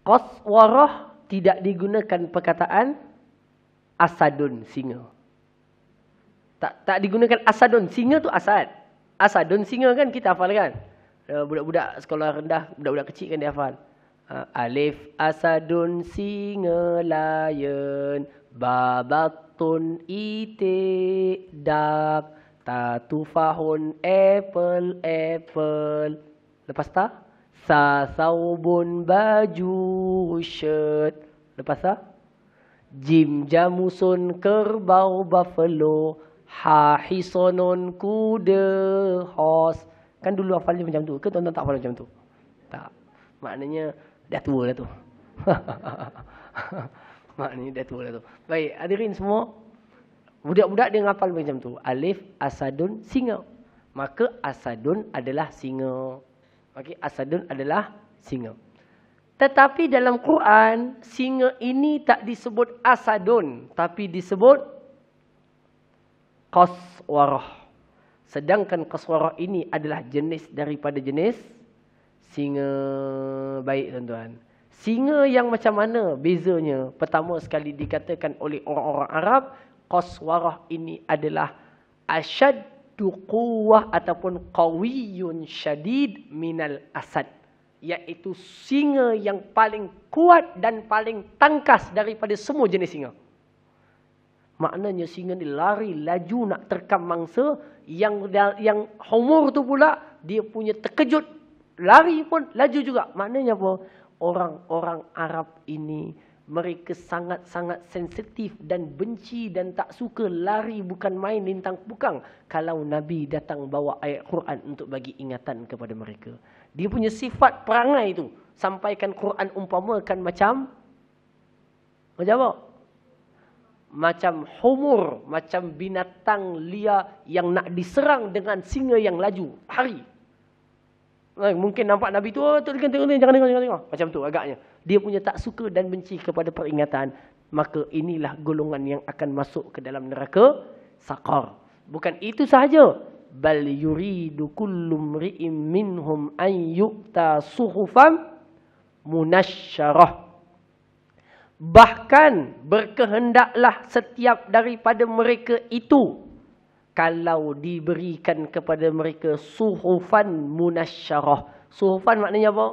Qaswarah tidak digunakan perkataan asadun, singa. Tak digunakan asadun, singa tu asad. Asadun, singa kan kita hafal kan. Budak-budak sekolah rendah, budak-budak kecil kan dia hafal. Alif asadun singa lion, babatun itik dak, tatufahun apple apple. Lepas tak? Sasaubun baju shirt. Lepas tak? Jim jamusun kerbau buffalo, hahisonun kuda horse. Kan dulu hafalnya macam tu. Ke tuan-tuan tak hafal macam tu? Tak. Maknanya dah tua dah tu. Maknanya dah tua dah tu. Baik, hadirin semua. Budak-budak dia ngapal macam tu. Alif, asadun, singa. Maka asadun adalah singa. Okey, asadun adalah singa. Tetapi dalam Quran, singa ini tak disebut asadun. Tapi disebut qaswarah. Sedangkan qaswarah ini adalah jenis daripada jenis singa. Baik tuan-tuan. Singa yang macam mana bezanya? Pertama sekali dikatakan oleh orang-orang Arab, qaswarah ini adalah asyaddu quwwah ataupun qawiyun syadid minal asad. Iaitu singa yang paling kuat dan paling tangkas daripada semua jenis singa. Maknanya singa ni lari laju nak terkam mangsa. Yang humur tu pula dia punya terkejut. Lari pun laju juga. Maknanya apa? Orang-orang Arab ini mereka sangat-sangat sensitif dan benci dan tak suka lari bukan main lintang pukang. Kalau Nabi datang bawa ayat Quran untuk bagi ingatan kepada mereka. Dia punya sifat perangai tu. Sampaikan Quran umpamakan macam apa? Macam humur, macam binatang liar yang nak diserang dengan singa yang laju. Hari. Mungkin nampak Nabi tu, jangan. Macam tu agaknya. Dia punya tak suka dan benci kepada peringatan. Maka inilah golongan yang akan masuk ke dalam neraka Saqar. Bukan itu sahaja. Bal yuridu kullu mri'im minhum an yu'ta suhufan munasyarah. Bahkan berkehendaklah setiap daripada mereka itu kalau diberikan kepada mereka suhufan munasyarah. Suhufan maknanya apa?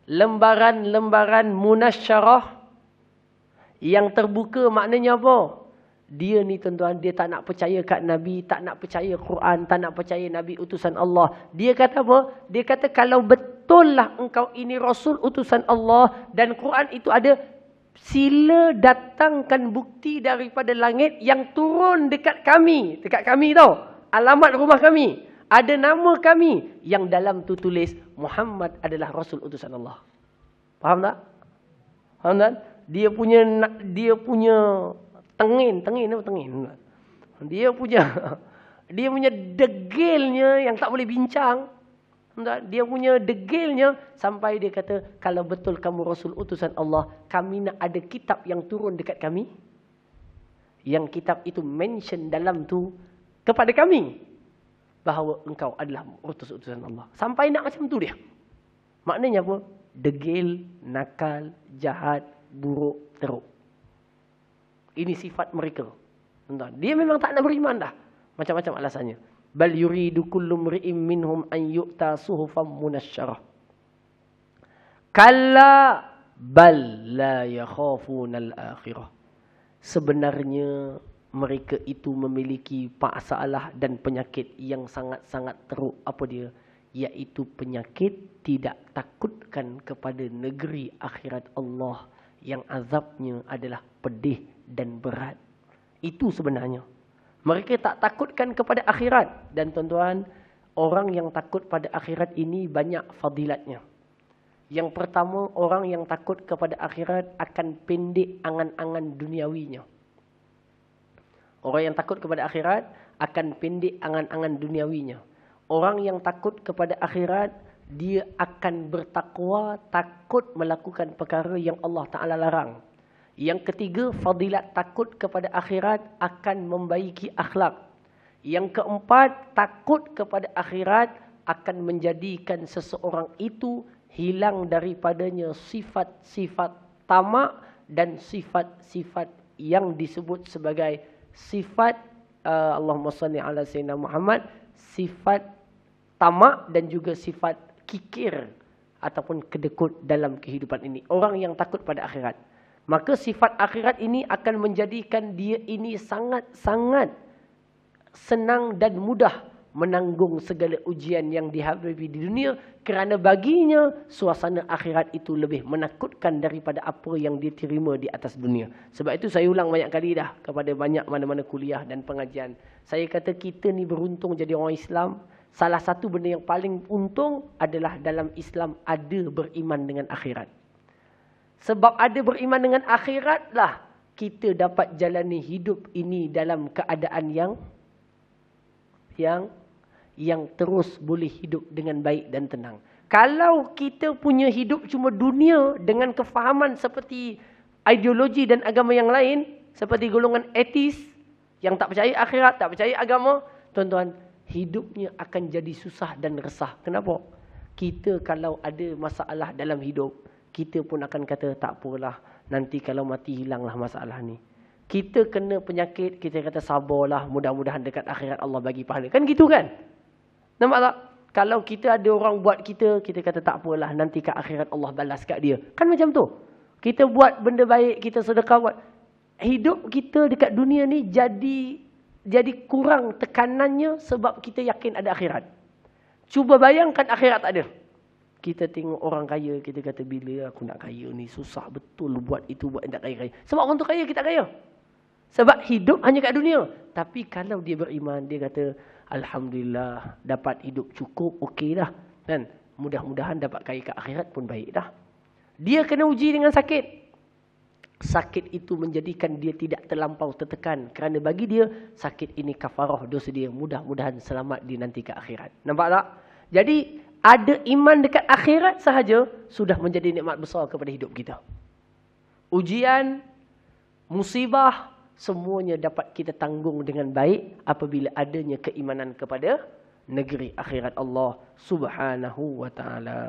Lembaran-lembaran munasyarah yang terbuka. Maknanya apa? Dia ni tuan-tuan, dia tak nak percaya kat Nabi, tak nak percaya Quran, tak nak percaya Nabi utusan Allah. Dia kata apa? Dia kata kalau betul lah engkau ini Rasul utusan Allah dan Quran itu ada, sila datangkan bukti daripada langit yang turun dekat kami. Dekat kami tau. Alamat rumah kami. Ada nama kami yang dalam tu tulis Muhammad adalah Rasul utusan Allah. Faham tak? Faham tak? Dia punya tengin apa tengin? Dia punya degilnya yang tak boleh bincang. Dia punya degilnya sampai dia kata kalau betul kamu Rasul utusan Allah, kami nak ada kitab yang turun dekat kami. Yang kitab itu mention dalam tu kepada kami bahawa engkau adalah utusan Allah. Sampai nak macam tu dia. Maknanya apa? Degil, nakal, jahat, buruk, teruk. Ini sifat mereka. Dia memang tak nak beriman dah. Macam-macam alasannya. Bal yuridu kullu mri'im minhum an yu'ta suhufan munasyarah. Kalla bal la yakhafuna al-akhirah. Sebenarnya mereka itu memiliki masalah dan penyakit yang sangat-sangat teruk. Apa dia? Iaitu penyakit tidak takutkan kepada negeri akhirat Allah yang azabnya adalah pedih dan berat. Itu sebenarnya. Mereka tak takutkan kepada akhirat. Dan tuan-tuan, orang yang takut pada akhirat ini banyak fadilatnya. Yang pertama, orang yang takut kepada akhirat akan pendek angan-angan duniawinya. Orang yang takut kepada akhirat akan pendek angan-angan duniawinya. Orang yang takut kepada akhirat, dia akan bertakwa, takut melakukan perkara yang Allah Ta'ala larang. Yang ketiga, fadilat takut kepada akhirat akan membaiki akhlak. Yang keempat, takut kepada akhirat akan menjadikan seseorang itu hilang daripadanya sifat-sifat tamak dan sifat-sifat yang disebut sebagai sifat Allahumma salli ala sayyidina Muhammad, sifat tamak dan juga sifat kikir ataupun kedekut dalam kehidupan ini. Orang yang takut pada akhirat. Maka sifat akhirat ini akan menjadikan dia ini sangat-sangat senang dan mudah menanggung segala ujian yang dihadapi di dunia, kerana baginya suasana akhirat itu lebih menakutkan daripada apa yang dia terima di atas dunia. Sebab itu saya ulang banyak kali dah kepada banyak mana-mana kuliah dan pengajian. Saya kata kita ni beruntung jadi orang Islam. Salah satu benda yang paling untung adalah dalam Islam ada beriman dengan akhirat. Sebab ada beriman dengan akhirat lah kita dapat jalani hidup ini dalam keadaan yang terus boleh hidup dengan baik dan tenang. Kalau kita punya hidup cuma dunia dengan kefahaman seperti ideologi dan agama yang lain, seperti golongan etis yang tak percaya akhirat, tak percaya agama, tuan-tuan, hidupnya akan jadi susah dan resah. Kenapa? Kita kalau ada masalah dalam hidup, kita pun akan kata tak apalah, nanti kalau mati hilanglah masalah ni. Kita kena penyakit, kita kata sabarlah, mudah-mudahan dekat akhirat Allah bagi pahala. Kan gitu kan? Nampak tak? Kalau kita ada orang buat kita kata tak apalah, nanti kat akhirat Allah balas kat dia. Kan macam tu. Kita buat benda baik, kita sedekah buat. Hidup kita dekat dunia ni jadi kurang tekanannya sebab kita yakin ada akhirat. Cuba bayangkan akhirat tak ada. Kita tengok orang kaya, kita kata bila aku nak kaya ni susah betul buat itu, buat tak kaya-kaya. Sebab orang tu kaya, kita kaya. Sebab hidup hanya kat dunia. Tapi kalau dia beriman, dia kata alhamdulillah dapat hidup cukup, okey dah. Dan mudah-mudahan dapat kaya kat akhirat pun baik dah. Dia kena uji dengan sakit. Sakit itu menjadikan dia tidak terlampau tertekan. Kerana bagi dia, sakit ini kafarah dosa dia. Mudah-mudahan selamat di nanti ke akhirat. Nampak tak? Jadi, ada iman dekat akhirat sahaja, sudah menjadi nikmat besar kepada hidup kita. Ujian, musibah, semuanya dapat kita tanggung dengan baik apabila adanya keimanan kepada negeri akhirat Allah Subhanahu wa ta'ala.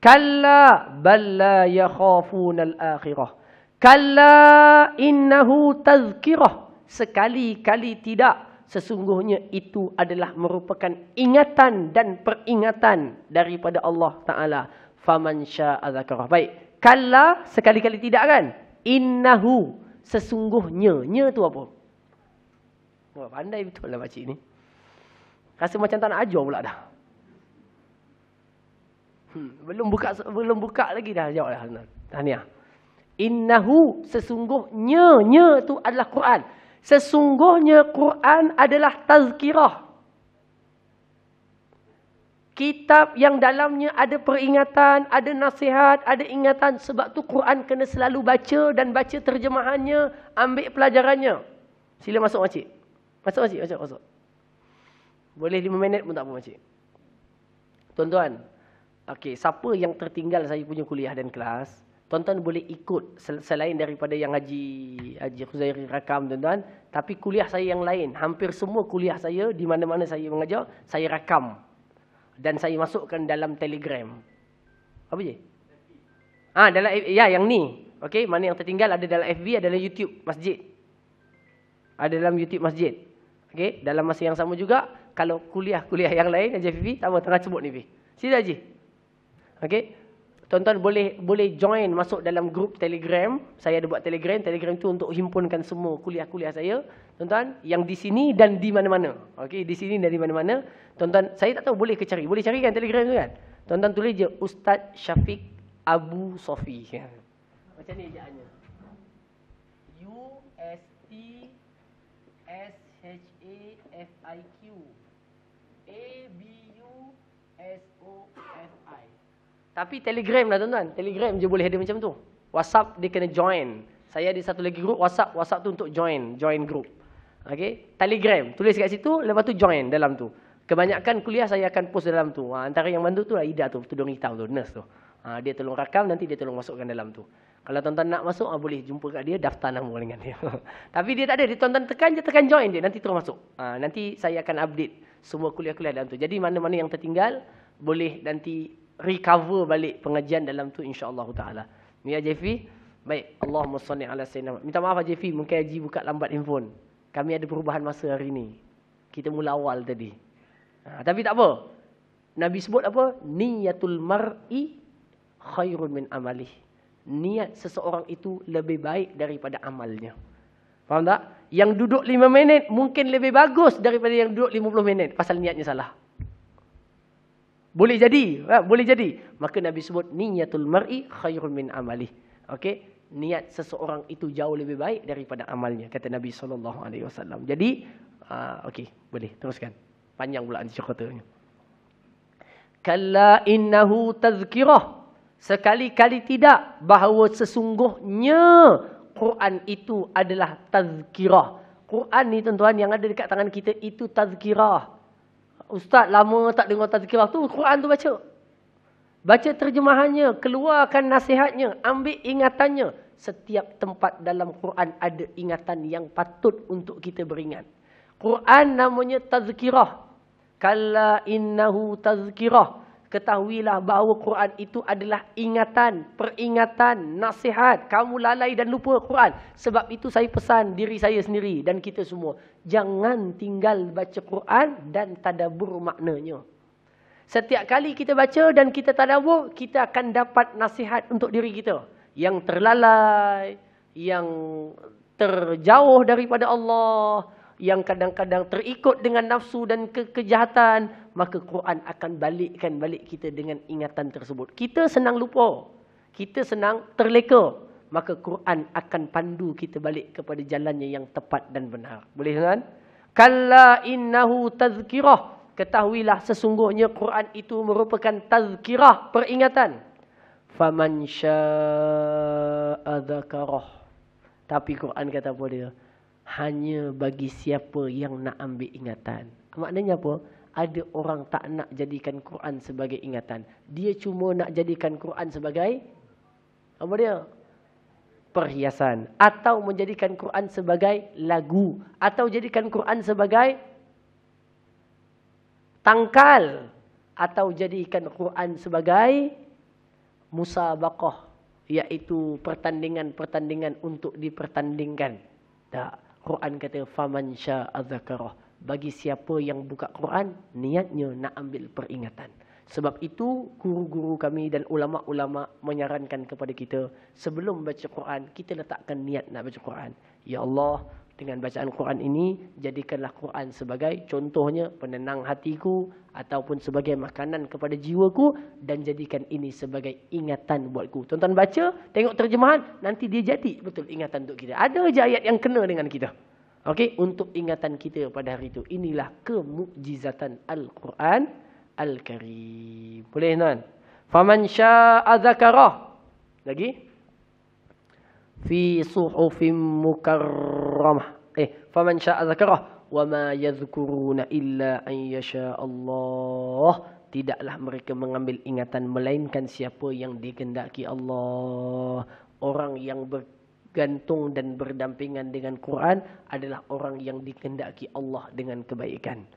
Kalla bal la yakhafuna al-akhirah. Kalla innahu tazkirah. Sekali-kali tidak. Sesungguhnya itu adalah merupakan ingatan dan peringatan daripada Allah Ta'ala. Faman sya'a zakarah. Baik. Kalla sekali-kali tidak kan? Innahu. Sesungguhnya. Nya tu apa? Wah, pandai betul lah makcik ni. Rasa macam tak nak ajar pula dah. Belum buka lagi dah jawab dah. Tahniah. Innahu, sesungguhnya, nya tu adalah Quran. Sesungguhnya Quran adalah tazkirah. Kitab yang dalamnya ada peringatan, ada nasihat, ada ingatan. Sebab tu Quran kena selalu baca dan baca terjemahannya, ambil pelajarannya. Sila masuk makcik. Masuk. Boleh 5 minit pun tak apa makcik. Tuan-tuan, okey, siapa yang tertinggal saya punya kuliah dan kelas, tuan-tuan boleh ikut selain daripada yang Haji Khuzairi rakam tuan-tuan, tapi kuliah saya yang lain, hampir semua kuliah saya di mana-mana saya mengajar, saya rakam dan saya masukkan dalam Telegram. Apa je? Dalam yang ni. Okey, mana yang tertinggal ada dalam FB, ada dalam YouTube masjid. Ada dalam YouTube masjid. Okey, dalam masa yang sama juga kalau kuliah-kuliah yang lain Haji FB, tak apa tengah sebut ni Fi. Sila Haji. Okey. Tuan-tuan boleh join masuk dalam grup Telegram. Saya ada buat Telegram. Telegram tu untuk himpunkan semua kuliah-kuliah saya. Tuan-tuan, yang di sini dan di mana-mana. Okey, di sini dan di mana-mana. Tuan-tuan, saya tak tahu boleh ke cari. Boleh cari kan Telegram tu kan? Tuan-tuan tulis je Ustaz Syafiq Abu Sofi. Macam ni ejaannya. USTSHAFIQ ABUSOFI. Tapi Telegram lah tuan-tuan. Telegram je boleh ada macam tu. WhatsApp dia kena join. Saya ada satu lagi grup WhatsApp. WhatsApp tu untuk join group. Okey, Telegram. Tulis kat situ, lepas tu join dalam tu. Kebanyakan kuliah saya akan post dalam tu. Antara yang bantu tu lah Ida tu, tudung hitam tu, nurse tu. Dia tolong rakam, nanti dia tolong masukkan dalam tu. Kalau tuan-tuan nak masuk, boleh jumpa kat dia, daftar nama dengan dia. Tapi dia tak ada. Dia tuan-tuan tekan join dia, nanti terus masuk. Nanti saya akan update semua kuliah-kuliah dalam tu. Jadi mana-mana yang tertinggal, boleh nanti recover balik pengajian dalam tu insya-Allah taala. Ya Jefi, baik. Allahumma salli ala sayyidina. Minta maaf Jefi, mungkin Haji buka lambat handphone. Kami ada perubahan masa hari ni. Kita mula awal tadi. Tapi tak apa. Nabi sebut apa? Niyatul mar'i khairun min amalih. Niat seseorang itu lebih baik daripada amalnya. Faham tak? Yang duduk 5 minit mungkin lebih bagus daripada yang duduk 50 minit. Pasal niatnya salah. Boleh jadi. Boleh jadi. Maka Nabi sebut niyatul mar'i khairun min amalih. Okey. Niat seseorang itu jauh lebih baik daripada amalnya. Kata Nabi SAW. Jadi, okey. Boleh. Teruskan. Panjang pula ceritanya. Kalla innahu tazkirah. Sekali-kali tidak. Bahawa sesungguhnya Quran itu adalah tazkirah. Quran ni tuan-tuan yang ada dekat tangan kita itu tazkirah. Ustaz lama tak dengar tazkirah tu, Quran tu baca. Baca terjemahannya, keluarkan nasihatnya, ambil ingatannya. Setiap tempat dalam Quran ada ingatan yang patut untuk kita beringat. Quran namanya tazkirah. Kalla innahu tazkirah. Ketahuilah bahawa Quran itu adalah ingatan, peringatan, nasihat. Kamu lalai dan lupa Quran. Sebab itu saya pesan diri saya sendiri dan kita semua. Jangan tinggal baca Quran dan tadabbur maknanya. Setiap kali kita baca dan kita tadabbur, kita akan dapat nasihat untuk diri kita. Yang terlalai, yang terjauh daripada Allah, yang kadang-kadang terikut dengan nafsu dan kejahatan, maka Quran akan balikkan balik kita dengan ingatan tersebut. Kita senang lupa. Kita senang terleka. Maka Quran akan pandu kita balik kepada jalannya yang tepat dan benar. Boleh kan? Kalla innahu tazkirah. Ketahuilah sesungguhnya Quran itu merupakan tazkirah, peringatan. Faman syaa'a dzakarah. Tapi Quran kata apa dia? Hanya bagi siapa yang nak ambil ingatan. Maknanya apa? Ada orang tak nak jadikan Quran sebagai ingatan. Dia cuma nak jadikan Quran sebagai apa dia? Perhiasan. Atau menjadikan Quran sebagai lagu. Atau jadikan Quran sebagai tangkal. Atau jadikan Quran sebagai musabaqah. Iaitu pertandingan-pertandingan untuk dipertandingkan. Tak. Quran kata faman syaa'a dzakarah. Bagi siapa yang buka Quran, niatnya nak ambil peringatan. Sebab itu guru-guru kami dan ulama-ulama menyarankan kepada kita sebelum baca Quran, kita letakkan niat nak baca Quran. Ya Allah, dengan bacaan Quran ini jadikanlah Quran sebagai contohnya penenang hatiku ataupun sebagai makanan kepada jiwaku dan jadikan ini sebagai ingatan buatku. Tuan-tuan baca, tengok terjemahan, nanti dia jadi betul ingatan untuk kita. Ada je ayat yang kena dengan kita. Okey, untuk ingatan kita pada hari itu. Inilah kemukjizatan Al-Quran Al-Karim. Boleh tuan? Faman syaa'a dzakarah. Lagi? Fi suhufim mukarramah. Faman syaa'a dzakarah wa ma yadhkuruna illa an yasha Allah. Tidaklah mereka mengambil ingatan melainkan siapa yang dikehendaki Allah. Orang yang bergantung dan berdampingan dengan Quran adalah orang yang dikehendaki Allah dengan kebaikan.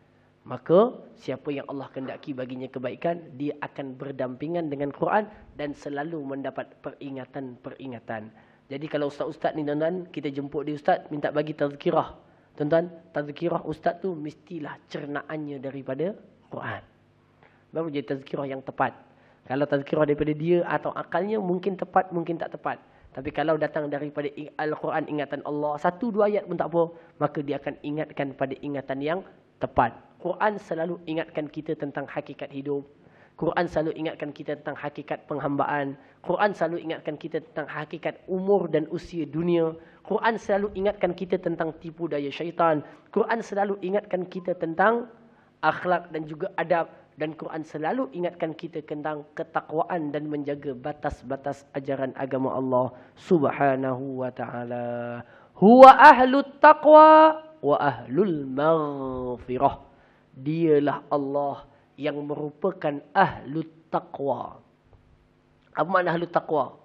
Maka siapa yang Allah kehendaki baginya kebaikan, dia akan berdampingan dengan Quran dan selalu mendapat peringatan-peringatan. Jadi kalau ustaz-ustaz ni tuan-tuan, kita jemput dia ustaz, minta bagi tazkirah. Tuan-tuan, tazkirah ustaz tu mestilah cernaannya daripada Quran. Baru jadi tazkirah yang tepat. Kalau tazkirah daripada dia atau akalnya mungkin tepat, mungkin tak tepat. Tapi kalau datang daripada Al-Quran, ingatan Allah, 1-2 ayat pun tak apa, maka dia akan ingatkan pada ingatan yang tepat. Quran selalu ingatkan kita tentang hakikat hidup. Quran selalu ingatkan kita tentang hakikat penghambaan. Quran selalu ingatkan kita tentang hakikat umur dan usia dunia. Quran selalu ingatkan kita tentang tipu daya syaitan. Quran selalu ingatkan kita tentang akhlak dan juga adab. Dan Quran selalu ingatkan kita tentang ketakwaan dan menjaga batas-batas ajaran agama Allah Subhanahu wa ta'ala. Huwa ahlut taqwa wa ahlul maghfirah. Dialah Allah yang merupakan ahlut taqwa. Apa makna ahlut taqwa?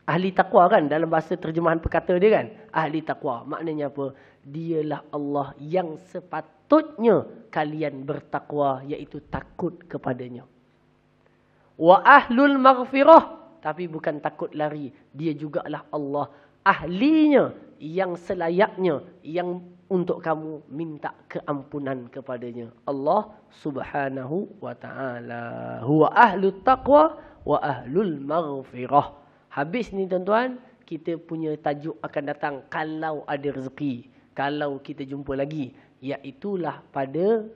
Ahli taqwa kan dalam bahasa terjemahan perkata dia kan. Ahli taqwa maknanya apa? Dialah Allah yang sepatutnya kalian bertakwa, iaitu takut kepadanya. Wa ahlul maghfirah. Tapi bukan takut lari. Dia jugalah Allah. Ahlinya yang selayaknya. Yang untuk kamu minta keampunan kepadanya. Allah subhanahu wa ta'ala. Huwa ahlut taqwa wa ahlul maghfirah. Habis ni tuan-tuan. Kita punya tajuk akan datang. Kalau ada rezeki. Kalau kita jumpa lagi. Iaitulah pada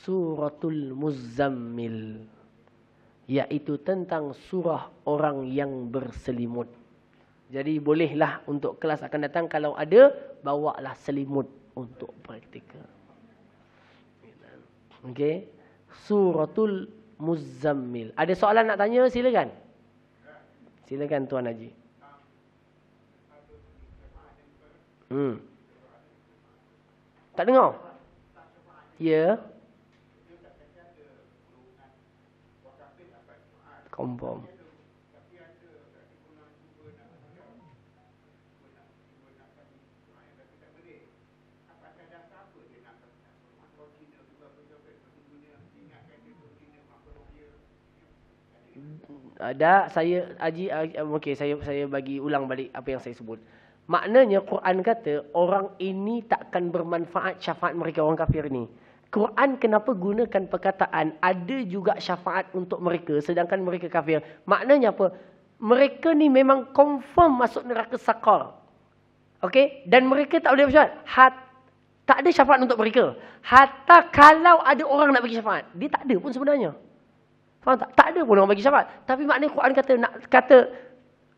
Suratul Muzammil. Iaitu tentang surah orang yang berselimut. Jadi bolehlah untuk kelas akan datang. Kalau ada, bawalah selimut untuk praktikal. Okey. Suratul Muzammil. Ada soalan nak tanya? Silakan. Silakan Tuan Haji. Tak dengar? Ya. Confirm. Ada saya Haji okey saya bagi ulang balik apa yang saya sebut. Maknanya Quran kata orang ini takkan bermanfaat syafaat mereka orang kafir ni. Quran kenapa gunakan perkataan ada juga syafaat untuk mereka sedangkan mereka kafir? Maknanya apa? Mereka ni memang confirm masuk neraka Saqar. Okey? Dan mereka tak boleh bersyafaat. Tak ada syafaat untuk mereka. Hatta kalau ada orang nak bagi syafaat, dia tak ada pun sebenarnya. Faham tak? Tak ada pun orang bagi syafaat. Tapi maknanya Quran kata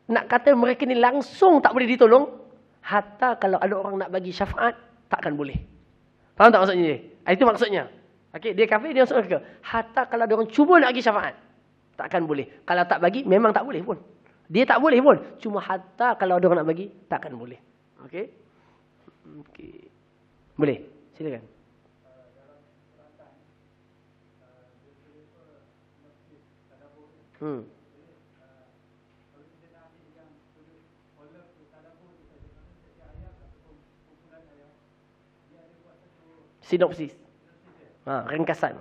nak kata mereka ni langsung tak boleh ditolong. Hatta kalau ada orang nak bagi syafaat, takkan boleh. Faham tak maksudnya dia? Itu maksudnya. Okey, dia kafir, dia masuk neraka. Hatta kalau ada orang cuba nak bagi syafaat, takkan boleh. Kalau tak bagi, memang tak boleh pun. Dia tak boleh pun. Cuma hatta kalau ada orang nak bagi, takkan boleh. Okey? Okey. Boleh? Silakan. Sinopsis. Ringkasan.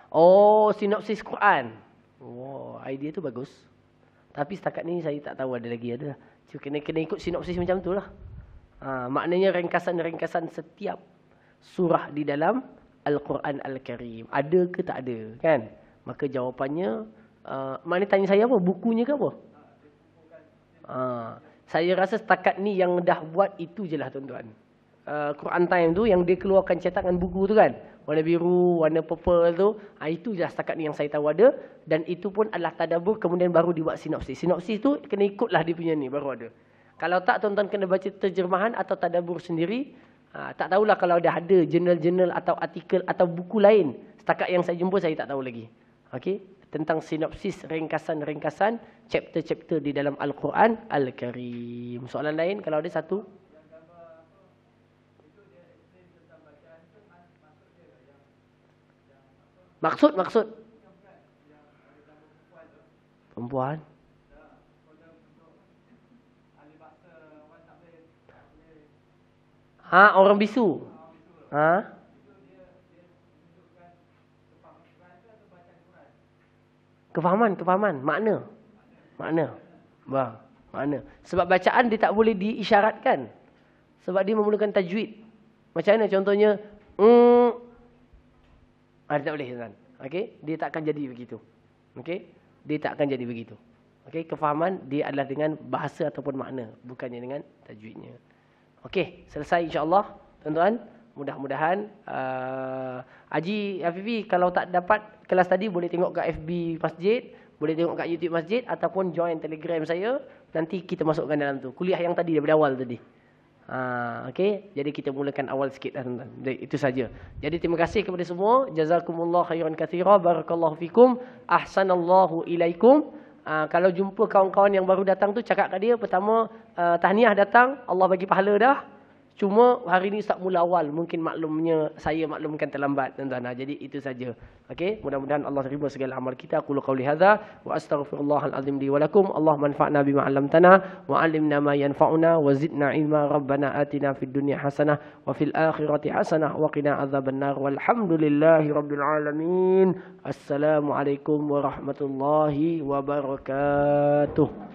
Oh, sinopsis Quran. Oh, idea tu bagus. Tapi setakat ni saya tak tahu ada lagi ada. Cuma kena ikut sinopsis macam tu lah. Maknanya ringkasan-ringkasan setiap surah di dalam Al-Quran Al-Karim. Ada ke tak ada? Kan? Maka jawapannya, mana tanya saya apa? Bukunya ke apa? Saya rasa setakat ni yang dah buat itu je lah tuan-tuan. Quran Time tu yang dia keluarkan cetakan buku tu kan. Warna biru, warna purple tu. Itu je lah setakat ni yang saya tahu ada. Dan itu pun adalah tadabbur kemudian baru dibuat sinopsis. Sinopsis tu kena ikutlah dia punya ni baru ada. Kalau tak tuan-tuan kena baca terjemahan atau tadabbur sendiri. Tak tahulah kalau dah ada jurnal-jurnal atau artikel atau buku lain. Setakat yang saya jumpa saya tak tahu lagi. Okey, tentang sinopsis ringkasan-ringkasan chapter-chapter di dalam Al-Quran Al-Karim. Soalan lain kalau ada satu. Maksud perempuan. Orang bisu. Kefahaman, makna. Bang, makna. Sebab bacaan dia tak boleh diisyaratkan. Sebab dia memerlukan tajwid. Macam mana contohnya? Dia tak boleh kan? Okey, dia tak akan jadi begitu. Okey? Dia tak akan jadi begitu. Okey, kefahaman dia adalah dengan bahasa ataupun makna, bukannya dengan tajwidnya. Okey, selesai insya-Allah, tuan-tuan. Mudah-mudahan Haji Afifi kalau tak dapat kelas tadi boleh tengok kat FB Masjid, boleh tengok kat YouTube Masjid ataupun join Telegram saya, nanti kita masukkan dalam tu. Kuliah yang tadi daripada awal tadi. Okey, jadi kita mulakan awal sikit tuan-tuan. Itu saja. Jadi terima kasih kepada semua. Jazakumullah khairan katsira. Barakallahu fikum. Ahsanallahu ilaikum. Kalau jumpa kawan-kawan yang baru datang tu cakap kat dia pertama tahniah datang, Allah bagi pahala dah. Cuma hari ni Ustaz mula awal. Mungkin maklumnya saya maklumkan terlambat tuan-tuan. Jadi itu saja. Okey, mudah-mudahan Allah terima segala amal kita. Aku qauli hadza wa astaghfirullahal azim li wa lakum. Allah manfa'na bima 'allamtana wa 'allimna ma yanfa'una wa zidna ilma. Rabbana atina fid dunya hasanah wa fil akhirati hasanah wa qina adzabannar. Walhamdulillahi rabbil alamin. Assalamualaikum warahmatullahi wabarakatuh.